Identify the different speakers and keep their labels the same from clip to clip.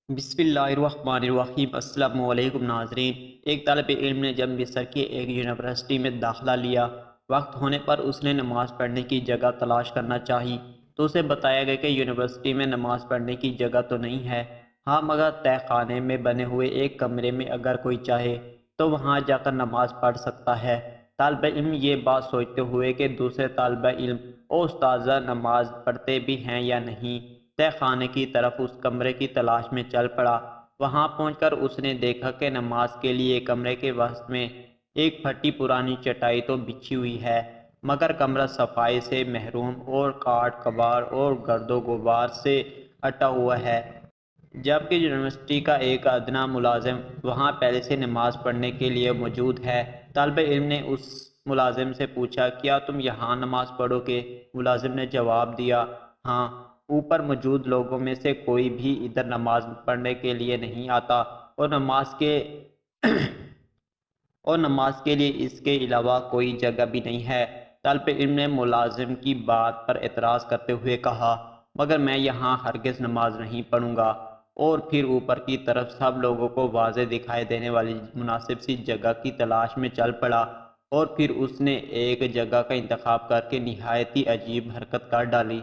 Speaker 1: بسم اللہ الرحمن الرحیم۔ السلام علیکم ناظرین۔ ایک طالب علم نے جب مصر کی ایک یونیورسٹی میں داخلہ لیا، وقت ہونے پر اس نے نماز پڑھنے کی جگہ تلاش کرنا چاہی تو اسے بتایا گیا کہ یونیورسٹی میں نماز پڑھنے کی جگہ تو نہیں ہے، ہاں مگر تہہ خانے میں بنے ہوئے ایک کمرے میں اگر کوئی چاہے تو وہاں جا کر نماز پڑھ سکتا ہے۔ طالب علم یہ بات سوچتے ہوئے کہ دوسرے طالب علم اور استاذہ نماز پڑھتے بھی ہیں یا نہیں، تہہ خانے کی طرف اس کمرے کی تلاش میں چل پڑا۔ وہاں پہنچ کر اس نے دیکھا کہ نماز کے لیے کمرے کے وسط میں ایک پھٹی پرانی چٹائی تو بچھی ہوئی ہے، مگر کمرہ صفائی سے محروم اور کاٹ کباڑ اور گرد و غبار سے اٹا ہوا ہے، جبکہ یونیورسٹی کا ایک ادنیٰ ملازم وہاں پہلے سے نماز پڑھنے کے لیے موجود ہے۔ طالب علم نے اس ملازم سے پوچھا، کیا تم یہاں نماز پڑھو گے؟ ملازم نے جواب دیا، ہاں، اوپر موجود لوگوں میں سے کوئی بھی ادھر نماز پڑھنے کے لیے نہیں آتا، اور نماز کے لیے اس کے علاوہ کوئی جگہ بھی نہیں ہے۔ طالب علم نے ملازم کی بات پر اعتراض کرتے ہوئے کہا، مگر میں یہاں ہرگز نماز نہیں پڑھوں گا، اور پھر اوپر کی طرف سب لوگوں کو واضح دکھائی دینے والی مناسب سی جگہ کی تلاش میں چل پڑا، اور پھر اس نے ایک جگہ کا انتخاب کر کے نہایت ہی عجیب حرکت کر ڈالی۔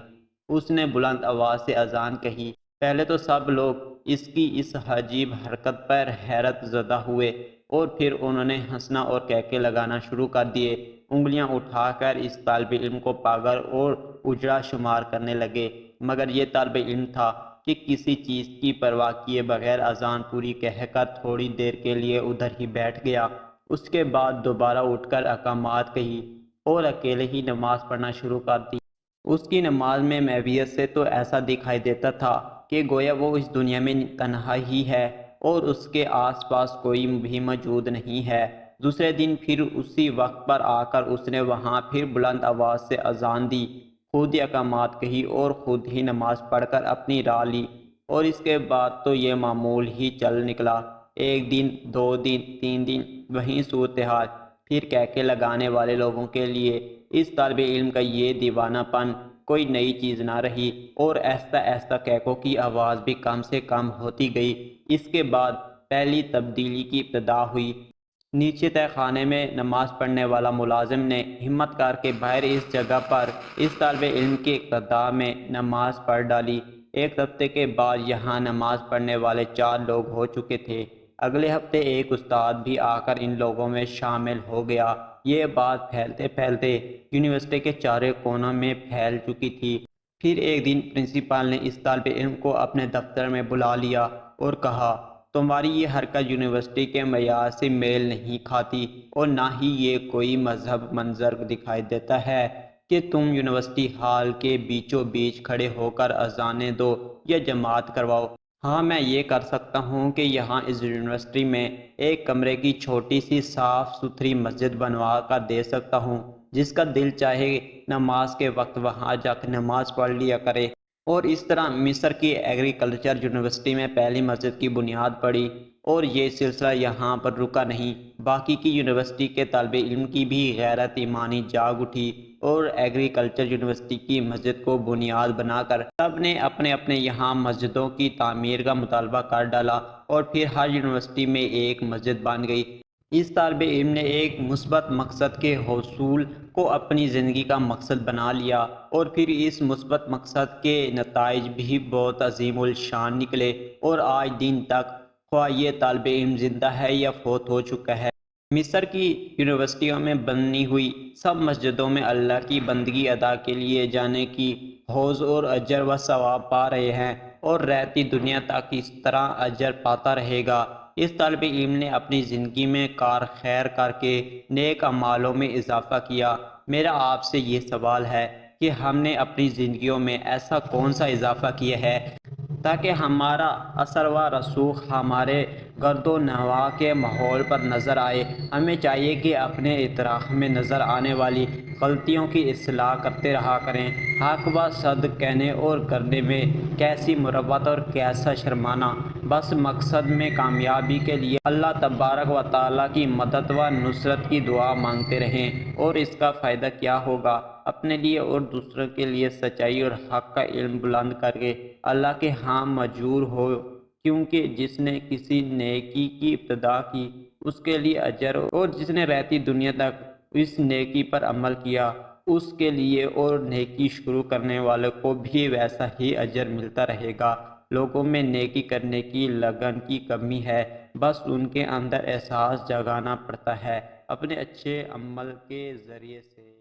Speaker 1: اس نے بلند آواز سے اذان کہی۔ پہلے تو سب لوگ اس کی اس عجیب حرکت پر حیرت زدہ ہوئے، اور پھر انہوں نے ہنسنا اور کہکے لگانا شروع کر دیے، انگلیاں اٹھا کر اس طالب علم کو پاگل اور اجڑا شمار کرنے لگے۔ مگر یہ طالب علم تھا کہ کسی چیز کی پرواہ کیے بغیر اذان پوری کہہ کر تھوڑی دیر کے لیے ادھر ہی بیٹھ گیا۔ اس کے بعد دوبارہ اٹھ کر احکامات کہی اور اکیلے ہی نماز پڑھنا شروع کر دی۔ اس کی نماز میں محویت سے تو ایسا دکھائی دیتا تھا کہ گویا وہ اس دنیا میں تنہا ہی ہے اور اس کے آس پاس کوئی بھی موجود نہیں ہے۔ دوسرے دن پھر اسی وقت پر آ کر اس نے وہاں پھر بلند آواز سے اذان دی، خود ہی احکامات کہی اور خود ہی نماز پڑھ کر اپنی راہ لی، اور اس کے بعد تو یہ معمول ہی چل نکلا۔ ایک دن، 2 دن، 3 دن، وہیں صورتحال۔ پھر کہکے لگانے والے لوگوں کے لیے اس طالب علم کا یہ دیوانہ پن کوئی نئی چیز نہ رہی، اور آہستہ آہستہ کہکوں کی آواز بھی کم سے کم ہوتی گئی۔ اس کے بعد پہلی تبدیلی کی ابتدا ہوئی۔ نیچے تہہ خانے میں نماز پڑھنے والا ملازم نے ہمت کر کے باہر اس جگہ پر اس طالب علم کے اقتداء میں نماز پڑھ ڈالی۔ ایک ہفتے کے بعد یہاں نماز پڑھنے والے 4 لوگ ہو چکے تھے۔ اگلے ہفتے ایک استاد بھی آ کر ان لوگوں میں شامل ہو گیا۔ یہ بات پھیلتے پھیلتے یونیورسٹی کے چاروں کونوں میں پھیل چکی تھی۔ پھر ایک دن پرنسپل نے اس طالب علم کو اپنے دفتر میں بلا لیا اور کہا، تمہاری یہ حرکت یونیورسٹی کے معیار سے میل نہیں کھاتی، اور نہ ہی یہ کوئی مہذب منظر دکھائی دیتا ہے کہ تم یونیورسٹی ہال کے بیچوں بیچ کھڑے ہو کر اذانیں دو یا جماعت کرواؤ۔ ہاں، میں یہ کر سکتا ہوں کہ یہاں اس یونیورسٹی میں ایک کمرے کی چھوٹی سی صاف ستھری مسجد بنوا کر دے سکتا ہوں، جس کا دل چاہے نماز کے وقت وہاں جا کے نماز پڑھ لیا کرے۔ اور اس طرح مصر کی ایگریکلچر یونیورسٹی میں پہلی مسجد کی بنیاد پڑی، اور یہ سلسلہ یہاں پر رکا نہیں۔ باقی کی یونیورسٹی کے طالب علم کی بھی غیرت ایمانی جاگ اٹھی، اور ایگریکلچر یونیورسٹی کی مسجد کو بنیاد بنا کر سب نے اپنے اپنے یہاں مسجدوں کی تعمیر کا مطالبہ کر ڈالا، اور پھر ہر یونیورسٹی میں ایک مسجد بن گئی۔ اس طالب علم نے ایک مثبت مقصد کے حصول کو اپنی زندگی کا مقصد بنا لیا، اور پھر اس مثبت مقصد کے نتائج بھی بہت عظیم الشان نکلے، اور آج دن تک خواہ یہ طالب علم زندہ ہے یا فوت ہو چکا ہے، مصر کی یونیورسٹیوں میں بنی ہوئی سب مسجدوں میں اللہ کی بندگی ادا کے لیے جانے کی حوض اور اجر و ثواب پا رہے ہیں، اور رہتی دنیا تک اس طرح اجر پاتا رہے گا۔ اس طالب علم نے اپنی زندگی میں کار خیر کر کے نیک اعمالوں میں اضافہ کیا۔ میرا آپ سے یہ سوال ہے کہ ہم نے اپنی زندگیوں میں ایسا کون سا اضافہ کیا ہے تاکہ ہمارا اثر و رسوخ ہمارے گرد و نواح کے ماحول پر نظر آئے؟ ہمیں چاہیے کہ اپنے اطراف میں نظر آنے والی غلطیوں کی اصلاح کرتے رہا کریں۔ حق و صدق کہنے اور کرنے میں کیسی مروت اور کیسا شرمانا۔ بس مقصد میں کامیابی کے لیے اللہ تبارک و تعالیٰ کی مدد و نصرت کی دعا مانگتے رہیں، اور اس کا فائدہ کیا ہوگا؟ اپنے لیے اور دوسروں کے لیے سچائی اور حق کا علم بلند کر کے اللہ کے ہاں مأجور ہو کیونکہ جس نے کسی نیکی کی ابتدا کی اس کے لیے اجر، اور جس نے رہتی دنیا تک اس نیکی پر عمل کیا اس کے لیے اور نیکی شروع کرنے والوں کو بھی ویسا ہی اجر ملتا رہے گا۔ لوگوں میں نیکی کرنے کی لگن کی کمی ہے، بس ان کے اندر احساس جگانا پڑتا ہے اپنے اچھے عمل کے ذریعے سے۔